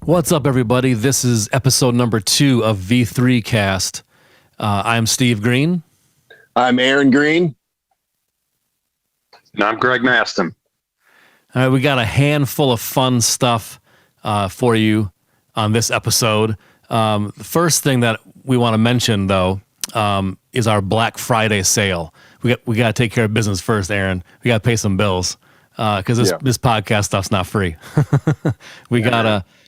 What's up, everybody? This is episode number 2 of V3 Cast. I'm Steve Green. I'm Aaron Green. And I'm Greg Maston. All right, we got a handful of fun stuff for you on this episode. The first thing that we want to mention, though, is our Black Friday sale. We got to take care of business first, Aaron. We got to pay some bills because this podcast stuff's not free.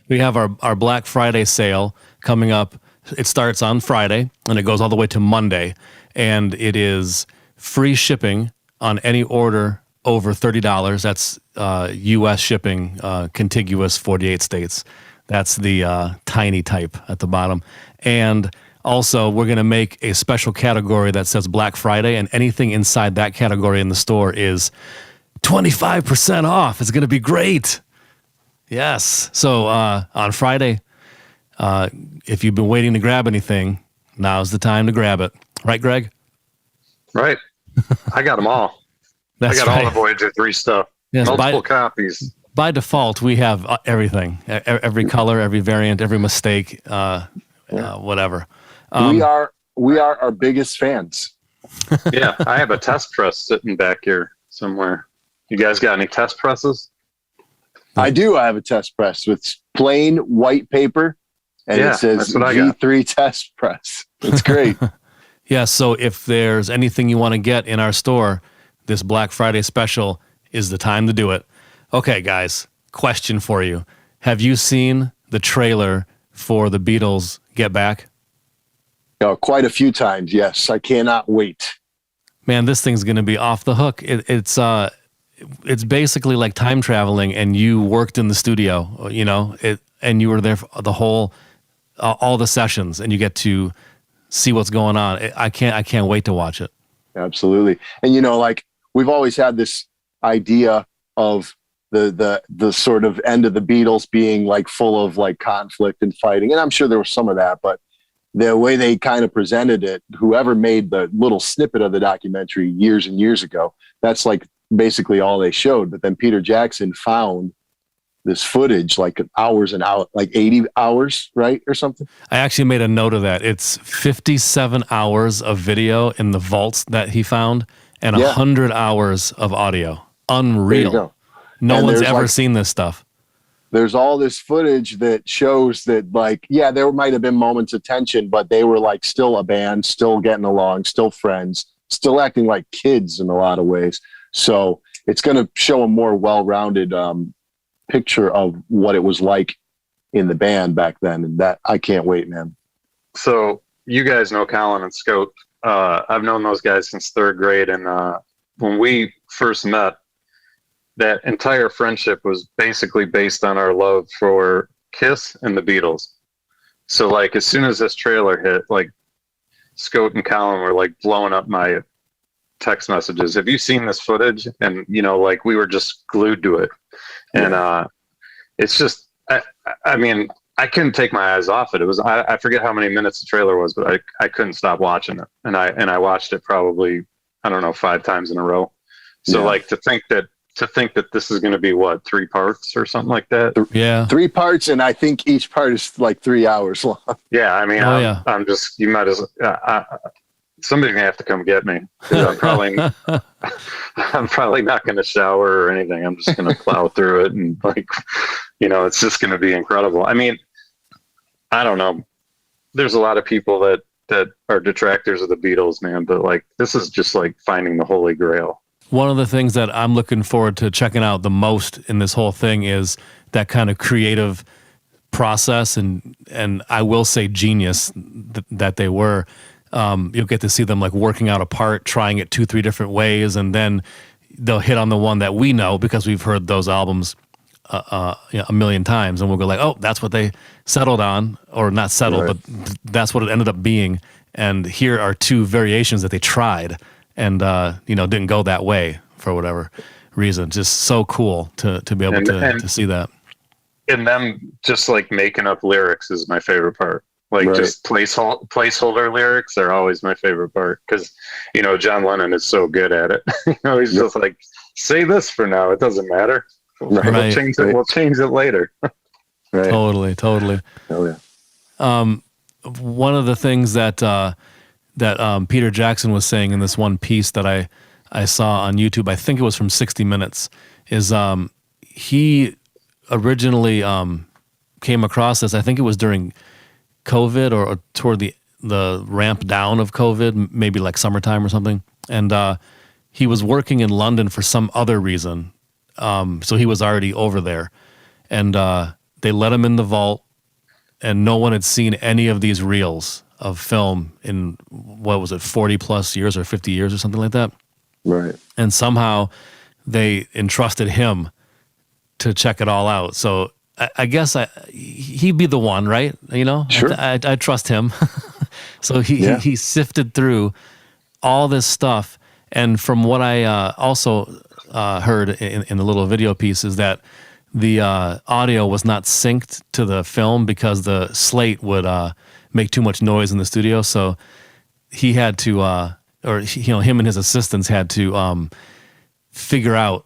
We have our Black Friday sale coming up. It starts on Friday and it goes all the way to Monday, and it is free shipping on any order over $30. That's U.S. shipping, contiguous 48 states. That's the tiny type at the bottom. And also, we're going to make a special category that says Black Friday, and anything inside that category in the store is 25% off. It's going to be great. Yes. So on Friday, if you've been waiting to grab anything, now's the time to grab it. Right, Greg? Right. I got them all. I got all the Voyager 3 stuff. Yes, multiple copies. By default, we have everything. Every color, every variant, every mistake, whatever. We are our biggest fans. Yeah, I have a test press sitting back here somewhere. You guys got any test presses? I do. I have a test press with plain white paper, and it says V3 test press. It's great. Yeah, so if there's anything you want to get in our store, this Black Friday special is the time to do it. Okay, guys, question for you. Have you seen the trailer for the Beatles Get Back? Oh, quite a few times, yes. I cannot wait. Man, this thing's going to be off the hook. It's basically like time traveling, and you worked in the studio, and you were there for the whole, all the sessions, and you get to see what's going on. I can't wait to watch it. Absolutely. And we've always had this idea of the sort of end of the Beatles being like full of like conflict and fighting, and I'm sure there was some of that, but the way they kind of presented it, whoever made the little snippet of the documentary years and years ago, that's like basically all they showed. But then Peter Jackson found this footage like hours and hours, like 80 hours, right? Or something. I actually made a note of that. It's 57 hours of video in the vaults that he found and 100 hours of audio. Unreal. No one's ever seen this stuff. There's all this footage that shows that there might have been moments of tension, but they were like still a band, still getting along, still friends, still acting like kids in a lot of ways. So it's going to show a more well-rounded picture of what it was like in the band back then. And that I can't wait, man. So you guys know Colin and Scout. I've known those guys since 3rd grade. And when we first met, that entire friendship was basically based on our love for Kiss and the Beatles. So as soon as this trailer hit, Scout and Colin were blowing up my text messages. Have you seen this footage? And we were just glued to it. And it's just, I mean, I couldn't take my eyes off it. It was, I forget how many minutes the trailer was, but I couldn't stop watching it. And I watched it probably, 5 times in a row. So to think that this is going to be 3 parts or something like that. Yeah. 3 parts. And I think each part is 3 hours long. Yeah. I mean, I'm just, you might as somebody's gonna have to come get me. I'm probably not gonna shower or anything. I'm just gonna plow through it, and it's just gonna be incredible. I mean, I don't know. There's a lot of people that are detractors of the Beatles, man, but this is just finding the Holy Grail. One of the things that I'm looking forward to checking out the most in this whole thing is that kind of creative process, and I will say genius that they were. You'll get to see them working out a part, trying it 2-3 different ways, and then they'll hit on the one that we know because we've heard those albums a million times, and we'll go oh, that's what they settled on, or not settled, right, but that's what it ended up being. And here are 2 variations that they tried, and didn't go that way for whatever reason. Just so cool to be able to see that. And them just making up lyrics is my favorite part. Just placeholder lyrics are always my favorite part, because John Lennon is so good at it. He's just say this for now, it doesn't matter. We'll change it later. Right. Totally. Oh yeah. One of the things that Peter Jackson was saying in this one piece that I saw on YouTube, I think it was from 60 Minutes, is he originally came across this. I think it was during COVID or toward the ramp down of COVID, maybe like summertime or something. And he was working in London for some other reason. So he was already over there. And they let him in the vault, and no one had seen any of these reels of film in, what was it, 40 plus years or 50 years or something like that. Right. And somehow they entrusted him to check it all out. So I guess he'd be the one, right? You know, Sure. I trust him. So he sifted through all this stuff. And from what I also heard in the little video piece is that the audio was not synced to the film because the slate would make too much noise in the studio. So he had to, him and his assistants had to figure out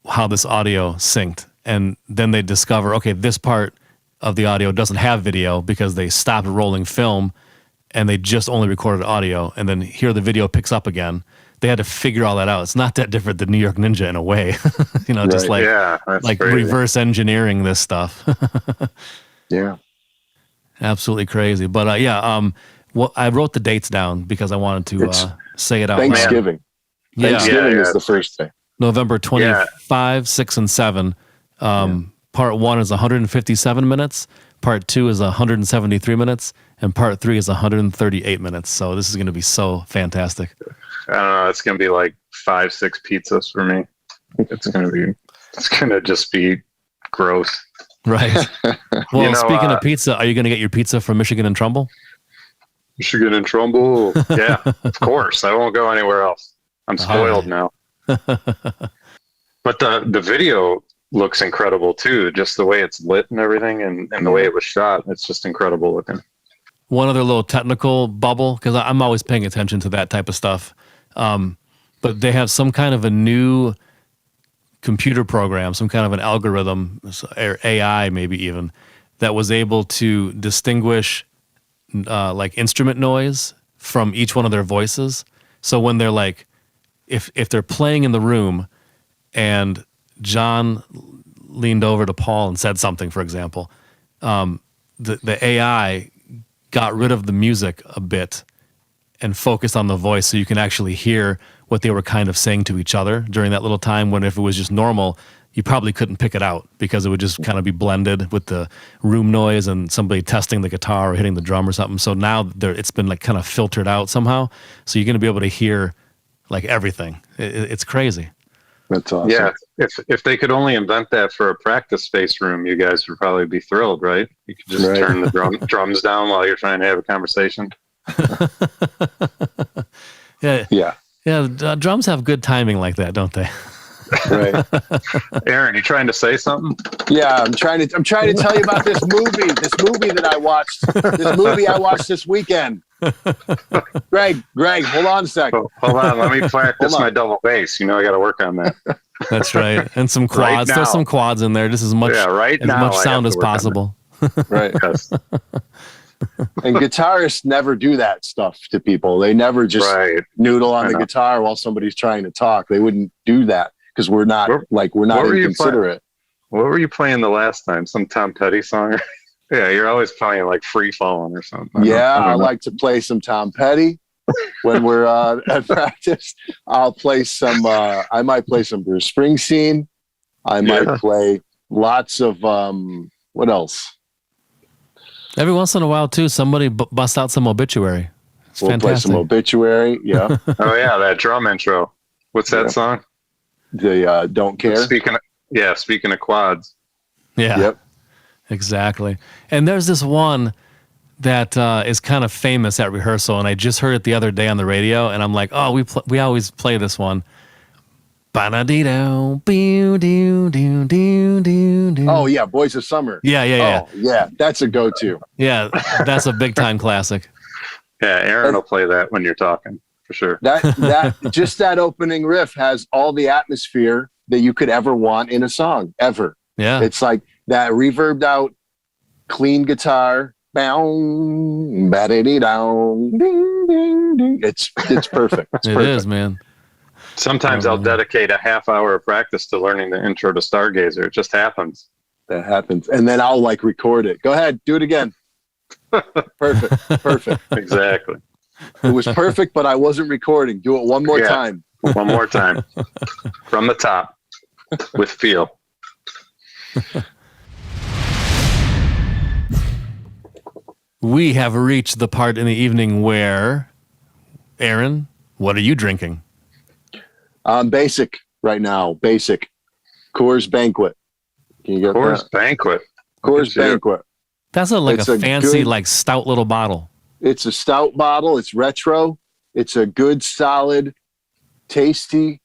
how this audio synced. And then they discover, okay, this part of the audio doesn't have video because they stopped rolling film and they just only recorded audio. And then here the video picks up again. They had to figure all that out. It's not that different than New York Ninja in a way, just like crazy. Reverse engineering this stuff. Yeah. Absolutely crazy. But I wrote the dates down because I wanted to say it out loud. Thanksgiving. Yeah. Thanksgiving is the first day. November 25, 6, and 7. Part 1 is 157 minutes. Part 2 is 173 minutes. And part 3 is 138 minutes. So this is going to be so fantastic. I don't know. It's going to be like 5-6 pizzas for me. It's going to just be gross. Right. Well, speaking of pizza, are you going to get your pizza from Michigan and Trumbull? Michigan and Trumbull. Yeah, of course. I won't go anywhere else. I'm spoiled now. But the video looks incredible too. Just the way it's lit and everything and the way it was shot. It's just incredible looking. One other little technical bubble, because I'm always paying attention to that type of stuff. But they have some kind of a new computer program, some kind of an algorithm, or AI maybe even, that was able to distinguish like instrument noise from each one of their voices. So when they're like, if they're playing in the room and John leaned over to Paul and said something, for example, the AI got rid of the music a bit and focused on the voice so you can actually hear what they were kind of saying to each other during that little time, when if it was just normal, you probably couldn't pick it out because it would just kind of be blended with the room noise and somebody testing the guitar or hitting the drum or something. So now it's been like kind of filtered out somehow. So you're going to be able to hear like everything. It's crazy. That's awesome. Yeah, if they could only invent that for a practice space room, you guys would probably be thrilled, right? You could just turn the drums down while you're trying to have a conversation. Yeah. Drums have good timing like that, don't they? Right. Aaron, you trying to say something? Yeah, I'm trying to tell you about this movie. This movie that I watched. This movie I watched this weekend. Greg, hold on a second. Hold on, let me practice my double bass. I got to work on that. That's right. And some quads. There's some quads in there. Just as much much sound as possible. Right. Yes. And guitarists never do that stuff to people. They never just noodle on the guitar while somebody's trying to talk. They wouldn't do that because we're not inconsiderate. What were you playing the last time? Some Tom Petty song? Yeah, you're always playing like Free Fallin' or something. I like to play some Tom Petty when we're at practice. I'll play some. I might play some Bruce Springsteen. I might play lots of. What else? Every once in a while, too, somebody busts out some Obituary. We'll play some Obituary. Yeah. Oh yeah, that drum intro. What's that song? The Don't Care. Speaking of quads. Yeah. Yep. Exactly. And there's this one that is kind of famous at rehearsal, and I just heard it the other day on the radio, and I'm like, oh, we always play this one. Oh yeah, Boys of Summer. Yeah. Oh, yeah, that's a go-to. Yeah, that's a big time classic. Yeah, Aaron will play that when you're talking for sure. That just that opening riff has all the atmosphere that you could ever want in a song ever. Yeah, it's like that reverbed out clean guitar. Bow, ba-da-dee down, ding, ding, ding. It's perfect. It's It perfect. is, man. Sometimes I'll dedicate a half hour of practice to learning the intro to Stargazer. It just happens. That happens. And then I'll like record it. Go ahead, do it again. Perfect. Exactly. It was perfect, but I wasn't recording. Do it one more time. One more time. From the top with feel. We have reached the part in the evening where, Aaron, what are you drinking? Basic right now. Basic. Coors Banquet. Can you get Coors that? Banquet. Coors Banquet. That's It's a a fancy, good- like stout little bottle. It's a stout bottle. It's retro. It's a good, solid, tasty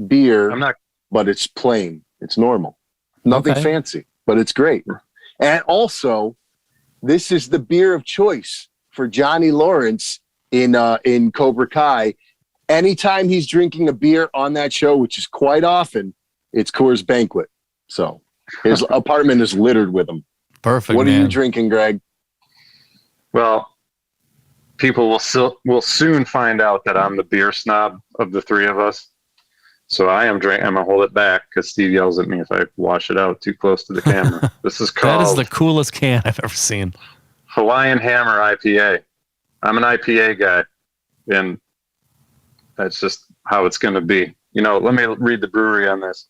beer, I'm not. but it's plain. It's normal. Nothing Okay. fancy, but it's great. And also, this is the beer of choice for Johnny Lawrence in Cobra Kai. Anytime he's drinking a beer on that show, which is quite often, it's Coors Banquet. So his apartment is littered with them. Perfect, What man. are you drinking, Greg? Well, people will soon find out that I'm the beer snob of the three of us. So I'm gonna hold it back because Steve yells at me if I wash it out too close to the camera. This is That is called the coolest can I've ever seen. Hawaiian Hammer IPA. I'm an IPA guy, and that's just how it's going to be. You know, let me read the brewery on this.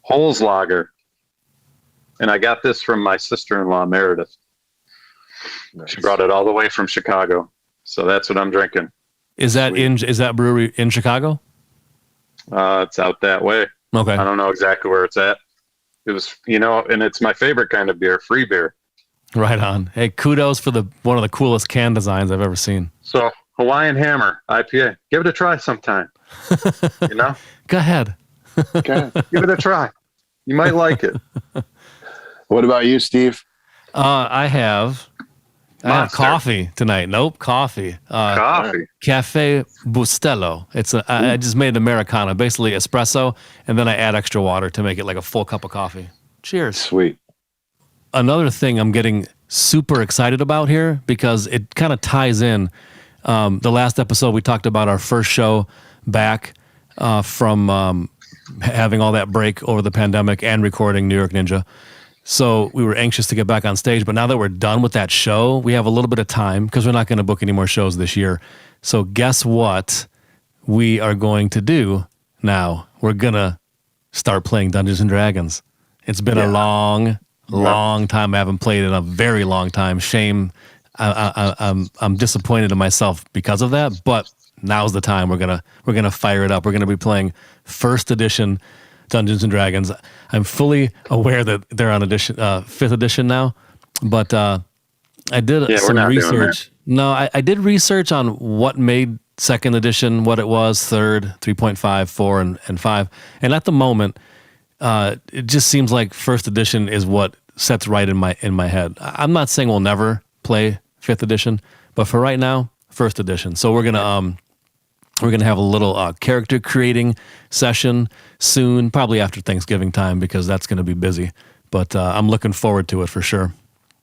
Holzlager. And I got this from my sister-in-law, Meredith. She brought it all the way from Chicago. So that's what I'm drinking. Is that brewery in Chicago? It's out that way. Okay. I don't know exactly where it's at. It was, and it's my favorite kind of beer, free beer. Right on. Hey, kudos for one of the coolest can designs I've ever seen. So Hawaiian Hammer IPA. Give it a try sometime. Go ahead. Okay. Give it a try. You might like it. What about you, Steve? I have Monster. coffee tonight. Nope, coffee. Coffee. Cafe Bustelo. I just made an Americano, basically espresso, and then I add extra water to make it like a full cup of coffee. Cheers. Sweet. Another thing I'm getting super excited about here because it kind of ties in. The last episode we talked about our first show back from having all that break over the pandemic and recording New York Ninja. So we were anxious to get back on stage, but now that we're done with that show, we have a little bit of time because we're not going to book any more shows this year. So guess what we are going to do now? We're going to start playing Dungeons and Dragons. It's been a long time. I haven't played in a very long time. Shame. I'm disappointed in myself because of that, but now's the time. We're gonna fire it up. We're gonna be playing first edition Dungeons and Dragons. I'm fully aware that they're on fifth edition now, but I did some research. No, I did research on what made second edition what it was, third, 3.5, 4, and 5. And at the moment, it just seems like first edition is what sets right in my head. I'm not saying we'll never play fifth edition, but for right now, first edition. So we're gonna have a little character creating session soon, probably after Thanksgiving time because that's gonna be busy. But I'm looking forward to it for sure.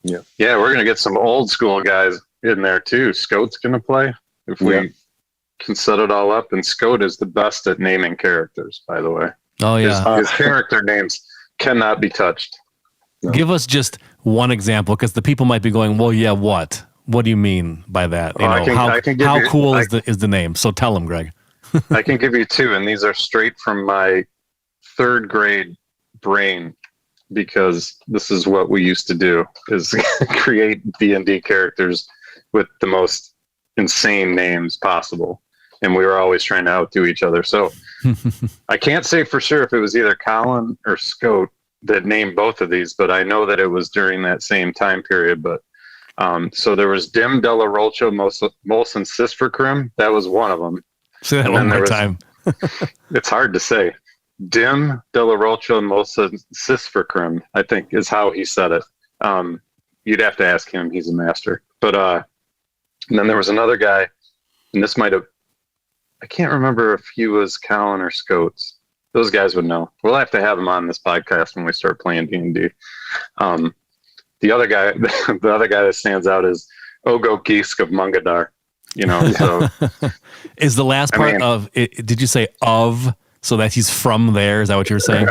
Yeah, we're gonna get some old school guys in there too. Scout's gonna play if we can set it all up. And Scout is the best at naming characters, by the way. Oh yeah, his character names cannot be touched. No. Give us just one example because the people might be going, well, yeah, what? What do you mean by that? How cool is the name? So tell them, Greg. I can give you two, and these are straight from my third grade brain because this is what we used to do: is create D&D characters with the most insane names possible, and we were always trying to outdo each other. So I can't say for sure if it was either Colin or Scout that named both of these, but I know that it was during that same time period. But so there was Dim Della Rolcho Molson Cisfercrim. That was one of them. Say that one more time. It's hard to say. Dim Della Rolcho Molson Cisfercrim, I think is how he said it. You'd have to ask him. He's a master. But and then there was another guy, and this might have, I can't remember if he was Colin or Scoats. Those guys would know. We'll have to have him on this podcast when we start playing D&D. the other guy, the other guy that stands out is Ogo Gisk of Mungadar. So is the last part of it? Did you say of? So that he's from there? Is that what you're saying?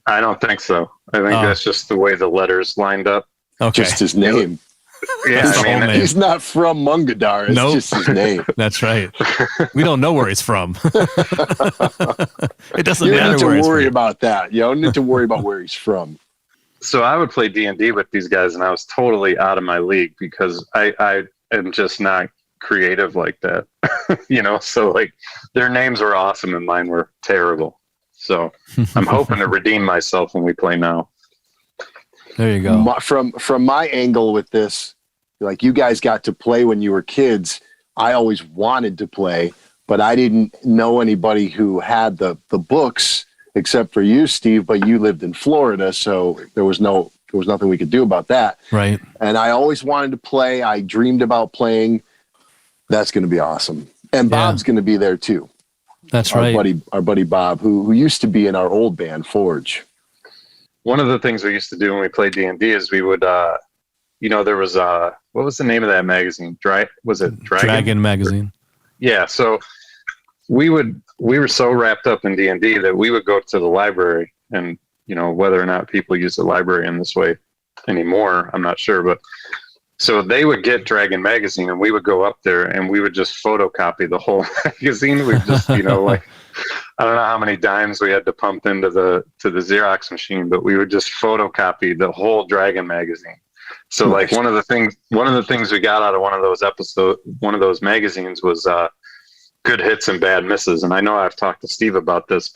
I don't think so. I think that's just the way the letters lined up. Okay. Just his name. Yeah, he's not from Mungadar. It's just his name. That's right. We don't know where he's from. It doesn't matter. You don't need to where worry about that. You don't need to worry about where he's from. So I would play D&D with these guys, and I was totally out of my league because I am just not creative like that. So like their names were awesome and mine were terrible. So I'm hoping to redeem myself when we play now. There you go. From my angle with this, like you guys got to play when you were kids. I always wanted to play, but I didn't know anybody who had the books except for you, Steve, but you lived in Florida. So there was nothing we could do about that. Right. And I always wanted to play. I dreamed about playing. That's going to be awesome. And Bob's going to be there too. That's right. Our buddy Bob, who used to be in our old band, Forge. One of the things we used to do when we played D&D is we would, there was, what was the name of that magazine? Was it Dragon? Dragon magazine. Yeah. So we were so wrapped up in D&D that we would go to the library and, whether or not people use the library in this way anymore, I'm not sure, but so they would get Dragon magazine and we would go up there and we would just photocopy the whole magazine. We just, like, I don't know how many dimes we had to pump into the Xerox machine, but we would just photocopy the whole Dragon magazine. So like one of the things we got out of one of those magazines was good hits and bad misses. And I know I've talked to Steve about this,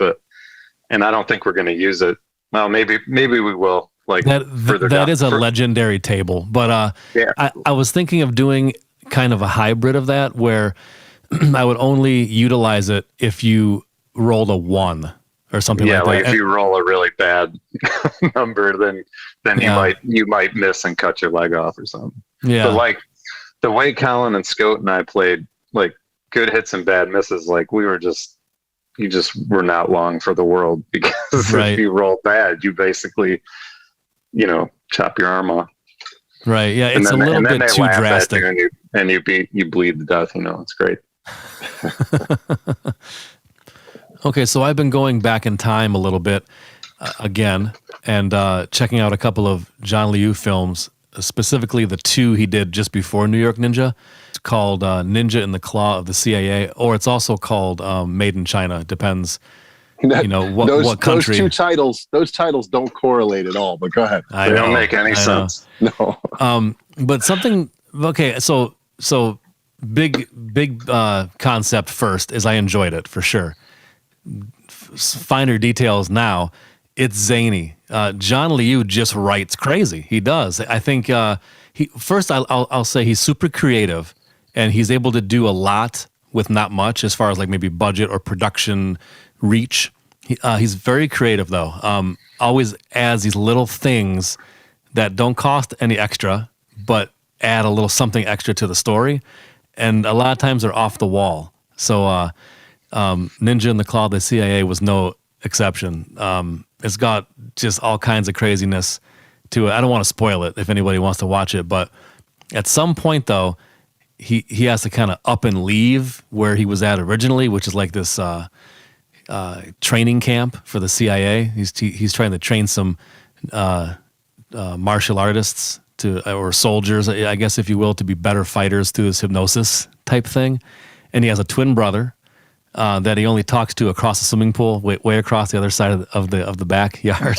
and I don't think we're going to use it. Well, maybe we will. Like that is a legendary table, but I was thinking of doing kind of a hybrid of that where I would only utilize it if you rolled a 1 or something like that. If you roll a really bad number, then you might miss and cut your leg off or something. Yeah. But like the way Colin and Scout and I played, like good hits and bad misses, like you just were not long for the world because if you roll bad, you basically chop your arm off. Right. Yeah. It's a little bit too drastic. And you bleed to death. It's great. Okay. So I've been going back in time a little bit again and checking out a couple of John Liu films, specifically the 2 he did just before New York Ninja. It's called Ninja in the Claw of the CIA, or it's also called Made in China. Depends. What country? Those titles don't correlate at all, but go ahead. They don't make any sense. No. But something, okay, so big concept first is I enjoyed it for sure. Finer details now, it's zany. John Liu just writes crazy. He does. I think I'll say he's super creative and he's able to do a lot with not much as far as like maybe budget or production reach. He's very creative though. Always adds these little things that don't cost any extra, but add a little something extra to the story. And a lot of times they're off the wall. So Ninja in the Claw of the CIA was no exception. It's got just all kinds of craziness to it. I don't want to spoil it if anybody wants to watch it, but at some point though, he has to kind of up and leave where he was at originally, which is like this training camp for the CIA. He's trying to train some martial artists or soldiers, I guess if you will, to be better fighters through this hypnosis type thing. And he has a twin brother that he only talks to across the swimming pool, way across the other side of the backyard.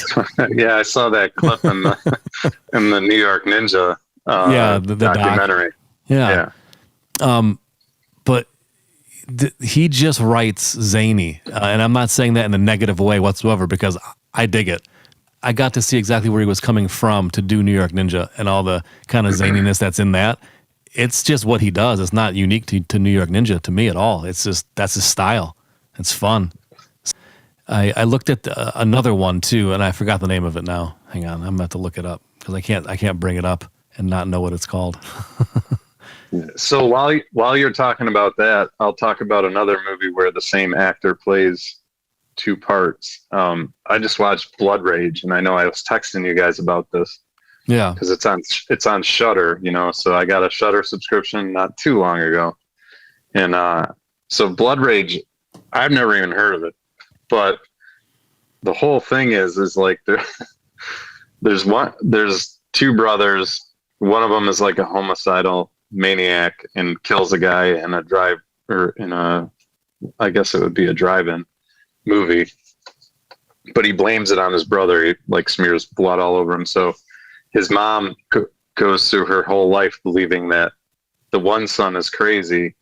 Yeah, I saw that clip in the New York Ninja the documentary. Yeah. But he just writes zany, and I'm not saying that in a negative way whatsoever because I dig it. I got to see exactly where he was coming from to do New York Ninja and all the kind of zaniness that's in that. It's just what he does. It's not unique to New York Ninja to me at all. It's just that's his style. It's fun. I looked at another one too, and I forgot the name of it now. Hang on, I'm gonna have to look it up because I can't bring it up and not know what it's called. So while you're talking about that, I'll talk about another movie where the same actor plays 2 parts. I just watched Blood Rage, and I know I was texting you guys about this. Yeah. because it's on Shudder, so I got a Shudder subscription not too long ago. And so Blood Rage, I've never even heard of it, but the whole thing is like there's two brothers. One of them is like a homicidal maniac and kills a guy in I guess it would be a drive-in movie, but he blames it on his brother. He like smears blood all over him. So his mom goes through her whole life believing that the one son is crazy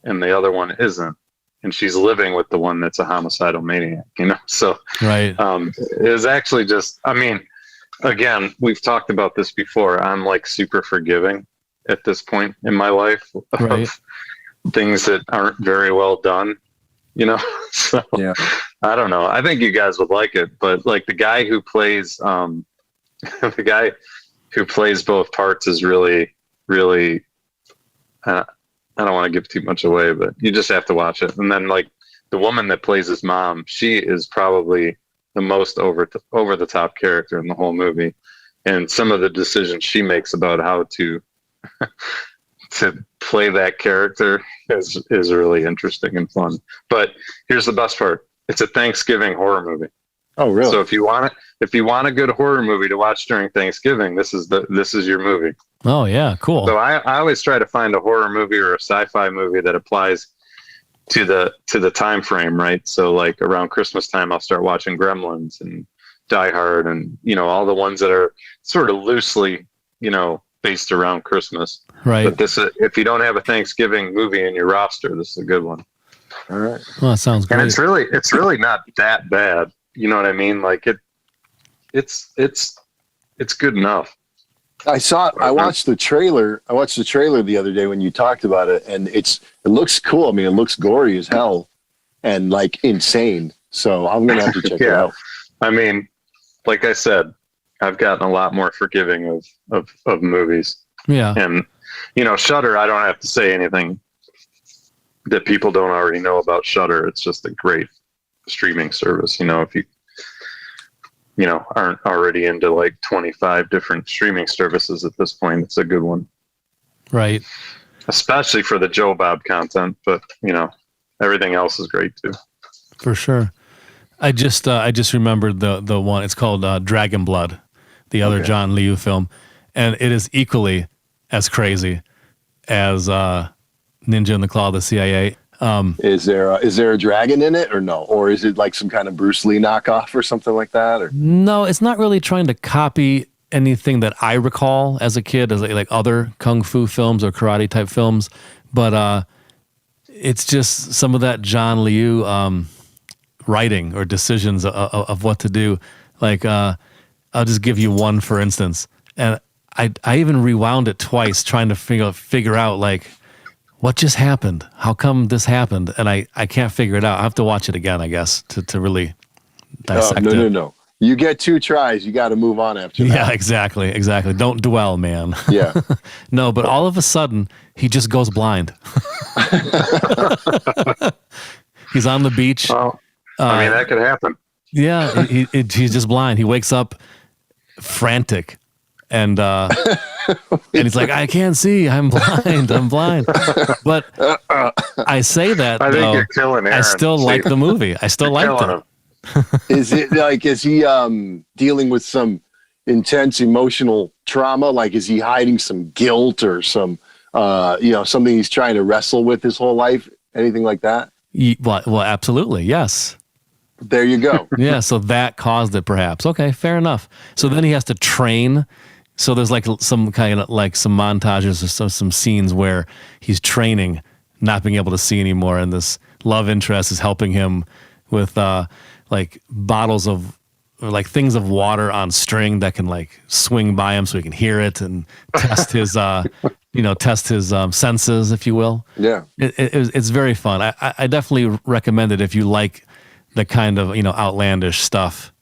and the other one isn't. And she's living with the one that's a homicidal maniac, So Right. it was actually just, I mean, again, we've talked about this before. I'm like super forgiving at this point in my life Right. of things that aren't very well done, So Yeah. I don't know. I think you guys would like it, but like the guy who plays the guy who plays both parts is really, really. I don't want to give too much away, but you just have to watch it. And then like the woman that plays his mom, she is probably the most over the top character in the whole movie, and some of the decisions she makes about how to to play that character is really interesting and fun. But here's the best part: it's a Thanksgiving horror movie. Oh, really? So if you want a good horror movie to watch during Thanksgiving, this is your movie. Oh yeah, cool. So I always try to find a horror movie or a sci-fi movie that applies to the time frame, right? So like around Christmas time, I'll start watching Gremlins and Die Hard and all the ones that are sort of loosely based around Christmas. Right. But if you don't have a Thanksgiving movie in your roster, this is a good one. All right. Well, that sounds great. And it's really not that bad. You know what I mean? Like it's good enough. I watched the trailer. I watched the trailer the other day when you talked about it, and it looks cool. I mean, it looks gory as hell and like insane. So I'm gonna have to check it out. I mean, like I said, I've gotten a lot more forgiving of movies. Yeah. And Shudder, I don't have to say anything that people don't already know about Shudder. It's just a great streaming service. If you aren't already into like 25 different streaming services at this point, it's a good one. Right. Especially for the Joe Bob content, but everything else is great too. For sure. I just remembered the one. It's called Dragonblood, the other John Liu film, and it is equally as crazy as Ninja in the Claw of the CIA. Is there a dragon in it or no? Or is it like some kind of Bruce Lee knockoff or something like that? Or No, it's not really trying to copy anything that I recall as a kid, as like other kung fu films or karate type films, but it's just some of that John Liu writing or decisions of what to do. Like I'll just give you one, for instance, and I even rewound it twice trying to figure out like, what just happened? How come this happened? And I can't figure it out. I have to watch it again, I guess, to really dissect it. No. You get 2 tries. You got to move on after that. Yeah, exactly. Don't dwell, man. Yeah. No, but all of a sudden, he just goes blind. He's on the beach. Well, I mean, that could happen. Yeah, he's just blind. He wakes up frantic. And he's like, I can't see. I'm blind. But I say that, I though, think you're killing Aaron. I still like the movie. I still liked it. Is he dealing with some intense emotional trauma? Like, is he hiding some guilt or some, something he's trying to wrestle with his whole life? Anything like that? Well, absolutely. Yes. There you go. Yeah. So that caused it, perhaps. Okay. Fair enough. So then he has to train. So there's like some kind of like some montages or some scenes where he's training, not being able to see anymore. And this love interest is helping him with like bottles of, or like things of water on string that can like swing by him so he can hear it and test his, senses, if you will. Yeah. It's very fun. I definitely recommend it if you like the kind of, outlandish stuff.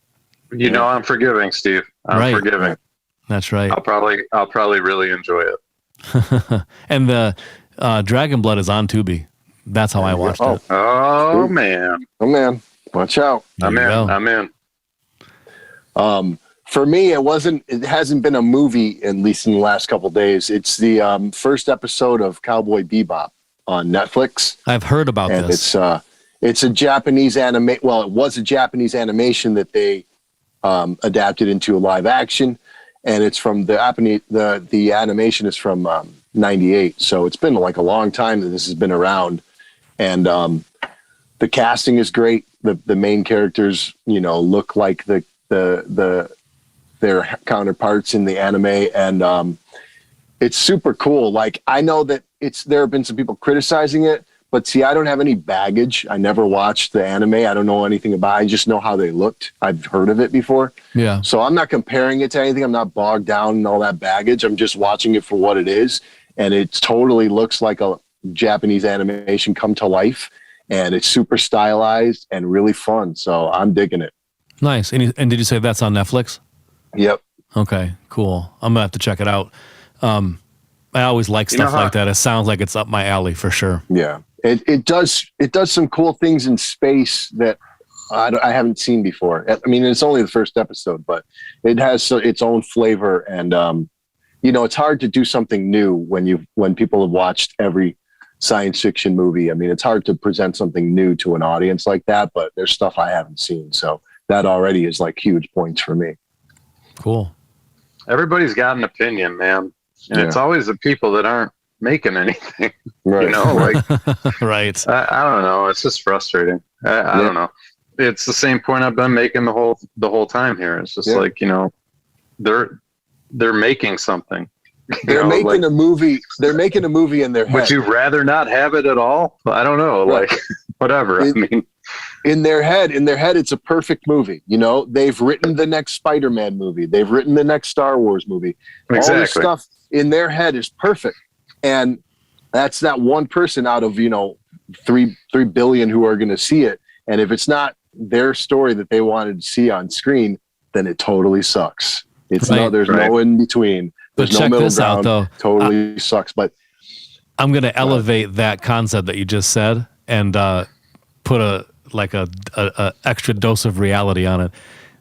I'm forgiving, Steve. I'm forgiving. That's right. I'll probably really enjoy it. And the Dragonblood is on Tubi. That's how I watched it. Oh man. Oh man. Watch out. I'm in. For For me, it hasn't been a movie, at least in the last couple of days. It's the first episode of Cowboy Bebop on Netflix. I've heard about this. And it's a Japanese anime. Well, it was a Japanese animation that they adapted into a live action, and it's from the animation is from 98. So it's been like a long time that this has been around, and the casting is great. The main characters, look like their counterparts in the anime, and it's super cool. Like, I know that there have been some people criticizing it, but see, I don't have any baggage. I never watched the anime. I don't know anything about it. I just know how they looked. I've heard of it before. Yeah. So I'm not comparing it to anything. I'm not bogged down in all that baggage. I'm just watching it for what it is. And it totally looks like a Japanese animation come to life. And it's super stylized and really fun. So I'm digging it. Nice. And did you say that's on Netflix? Yep. Okay, cool. I'm going to have to check it out. I always like stuff like that. It sounds like it's up my alley for sure. Yeah. It does some cool things in space that I haven't seen before. I mean, it's only the first episode, but it has its own flavor, and it's hard to do something new when people have watched every science fiction movie. I mean, it's hard to present something new to an audience like that, but there's stuff I haven't seen, so that already is like huge points for me. Cool. Everybody's got an opinion, man, and it's always the people that aren't making anything. Right. Right. I don't know. It's just frustrating. I don't know. It's the same point I've been making the whole time here. It's just like, they're making something. They're making a movie. They're making a movie in their head. Would you rather not have it at all? I don't know. Like, whatever. In their head, it's a perfect movie. They've written the next Spider-Man movie. They've written the next Star Wars movie. Exactly. All this stuff in their head is perfect. And that's not one person out of, 3 billion who are going to see it. And if it's not their story that they wanted to see on screen, then it totally sucks. There's no in between. There's but no check middle this ground. out, though. Totally sucks. But I'm going to elevate that concept that you just said and put a extra dose of reality on it.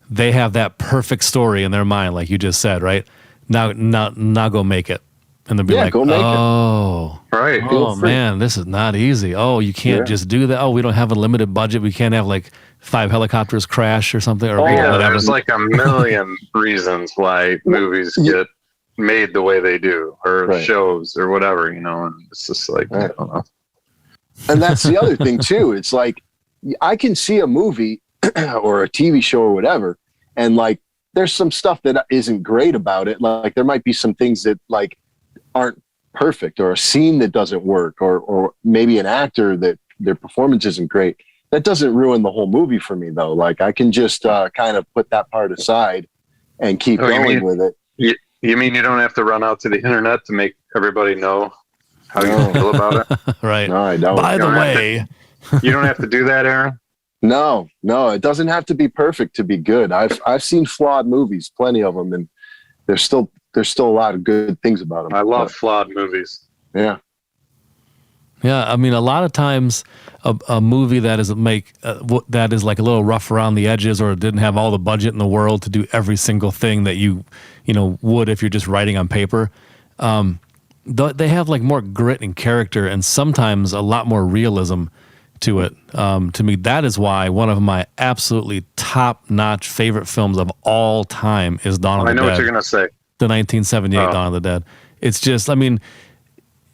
They have that perfect story in their mind, like you just said, right? Now go make it. And they'll be like, go make it. Right. Oh, man, this is not easy. Oh, you can't just do that. Oh, we don't have a limited budget. We can't have like 5 helicopters crash or something. Or there's like a million reasons why movies get made the way they do, or shows or whatever, and it's just like, I don't know. And that's the other thing too. It's like, I can see a movie or a TV show or whatever, and like, there's some stuff that isn't great about it. Like, there might be some things that like aren't perfect, or a scene that doesn't work, or maybe an actor that their performance isn't great. That doesn't ruin the whole movie for me, though. Like, I can just kind of put that part aside and keep going with it. You mean you don't have to run out to the internet to make everybody know how you feel about it? Right. No, I don't. By the way, you don't have to do that, Aaron? No, it doesn't have to be perfect to be good. I've seen flawed movies, plenty of them, and there's still a lot of good things about them. I love flawed movies. Yeah. Yeah, I mean, a lot of times a movie that is that is like a little rough around the edges, or didn't have all the budget in the world to do every single thing that you would if you're just writing on paper. They have like more grit and character, and sometimes a lot more realism to it. To me, that is why one of my absolutely top-notch favorite films of all time is Dawn of the Dead. I know what you're gonna say. The 1978 Dawn of the Dead. It's just, I mean,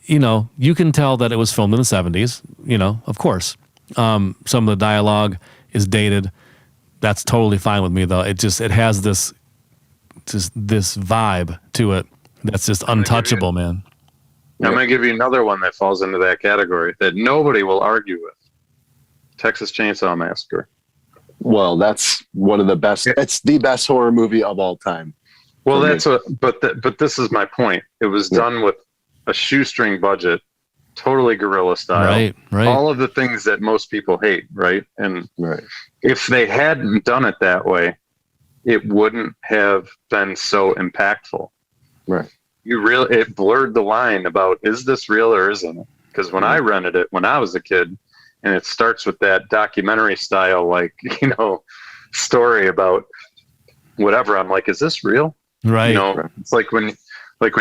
you can tell that it was filmed in the 70s, of course. Some of the dialogue is dated. That's totally fine with me, though. It has this vibe to it that's just untouchable, man. I'm going to give you another one that falls into that category that nobody will argue with. Texas Chainsaw Massacre. Well, that's one of the best. It's the best horror movie of all time. Well, but this is my point. It was done with a shoestring budget, totally guerrilla style. Right. All of the things that most people hate, right? And if they hadn't done it that way, it wouldn't have been so impactful. Right. It blurred the line about, is this real or isn't it? Because when I rented it when I was a kid, and it starts with that documentary style, like, story about whatever, I'm like, is this real? Right. You know, it's like when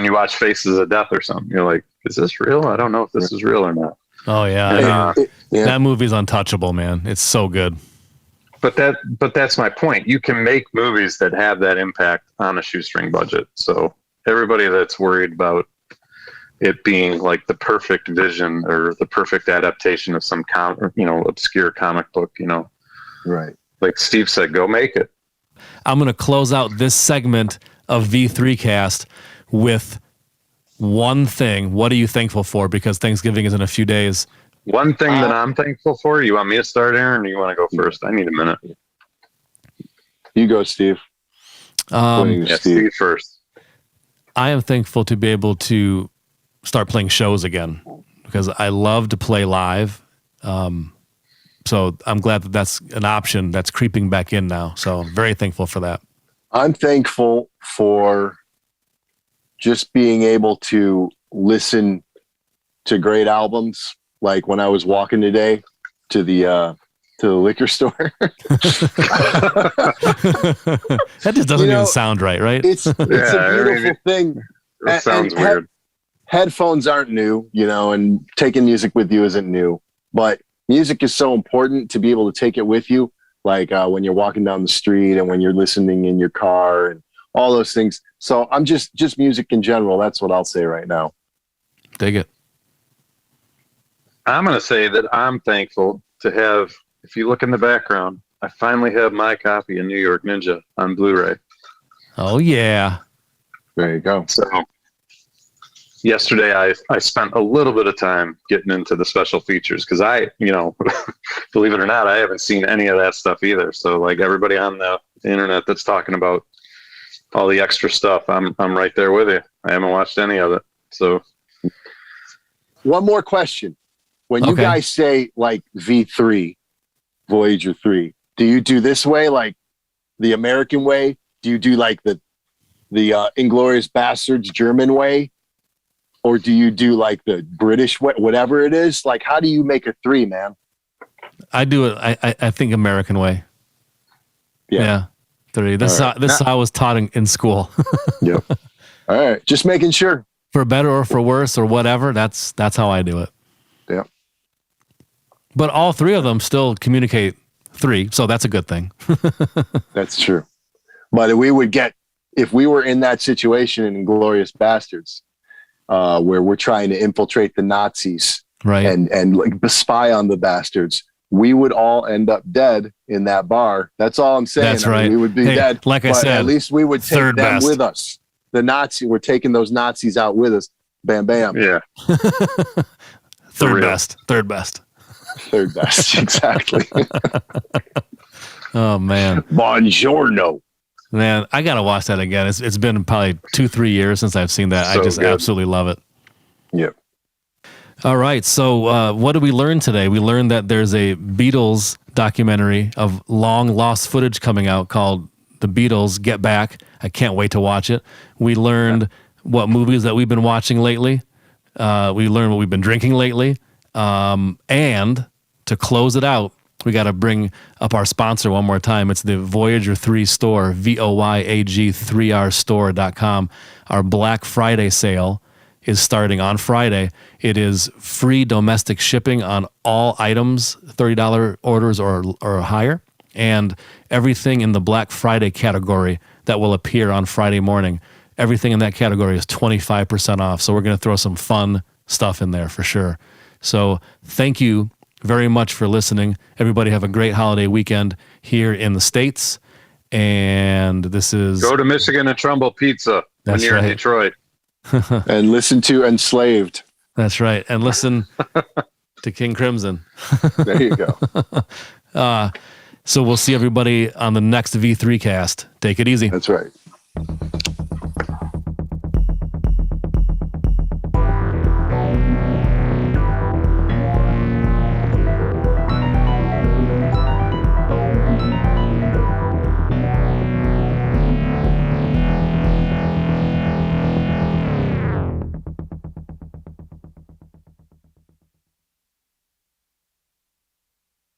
you watch Faces of Death or something, you're like, is this real? I don't know if this is real or not. Oh yeah. And, That movie's untouchable, man. It's so good. But that's my point. You can make movies that have that impact on a shoestring budget. So everybody that's worried about it being like the perfect vision or the perfect adaptation of some obscure comic book, Right. Like Steve said, go make it. I'm going to close out this segment of V3 Cast with one thing. What are you thankful for? Because Thanksgiving is in a few days. One thing that I'm thankful for. You want me to start, Aaron, or you want to go first? I need a minute. You go, Steve. Steve first. I am thankful to be able to start playing shows again because I love to play live. So I'm glad that that's an option that's creeping back in now. So I'm very thankful for that. I'm thankful for just being able to listen to great albums. Like when I was walking today to the liquor store. That just doesn't even sound right? It's a beautiful thing. It sounds weird. Headphones aren't new, and taking music with you isn't new. But music is so important to be able to take it with you, like when you're walking down the street and when you're listening in your car and all those things. So I'm just music in general. That's what I'll say right now. Dig it. I'm going to say that I'm thankful to have, if you look in the background, I finally have my copy of New York Ninja on Blu-ray. Oh, yeah. There you go. So yesterday I spent a little bit of time getting into the special features because believe it or not, I haven't seen any of that stuff either. So like everybody on the internet that's talking about all the extra stuff, I'm right there with you. I haven't watched any of it. So one more question. When you guys say like V3, Voyager 3, do you do this way, like the American way? Do you do like the Inglourious Bastards German way? Or do you do like the British way, whatever it is? Like, how do you make a 3, man? I do it. I think American way. Yeah. 3. This is how I was taught in school. Yep. All right. Just making sure. For better or for worse or whatever, that's how I do it. Yeah. But all 3 of them still communicate 3, so that's a good thing. That's true. But if we were in that situation in Inglourious Bastards, where we're trying to infiltrate the Nazis, right, and like spy on the bastards, we would all end up dead in that bar. That's all I'm saying. That's right. We would be dead. Like I said, at least we would take them with us. The Nazi, we're taking those Nazis out with us. Bam, bam. Yeah. Third best. Third best. Exactly. Oh man. Buongiorno. Man, I gotta watch that again. It's been probably 2-3 years since I've seen that. So I just absolutely love it. Yep. All right. So what did we learn today? We learned that there's a Beatles documentary of long lost footage coming out called The Beatles Get Back. I can't wait to watch it. We learned what movies that we've been watching lately. We learned what we've been drinking lately. And to close it out, we got to bring up our sponsor one more time. It's the Voyager 3 store, voyag3rstore.com. Our Black Friday sale is starting on Friday. It is free domestic shipping on all items, $30 orders or higher, and everything in the Black Friday category that will appear on Friday morning. Everything in that category is 25% off. So we're going to throw some fun stuff in there for sure. So thank you very much for listening. Everybody have a great holiday weekend here in the States. And this is... Go to Michigan and Trumbull Pizza when you're in Detroit. And listen to Enslaved. That's right. And listen to King Crimson. There you go. So we'll see everybody on the next V3 cast. Take it easy. That's right.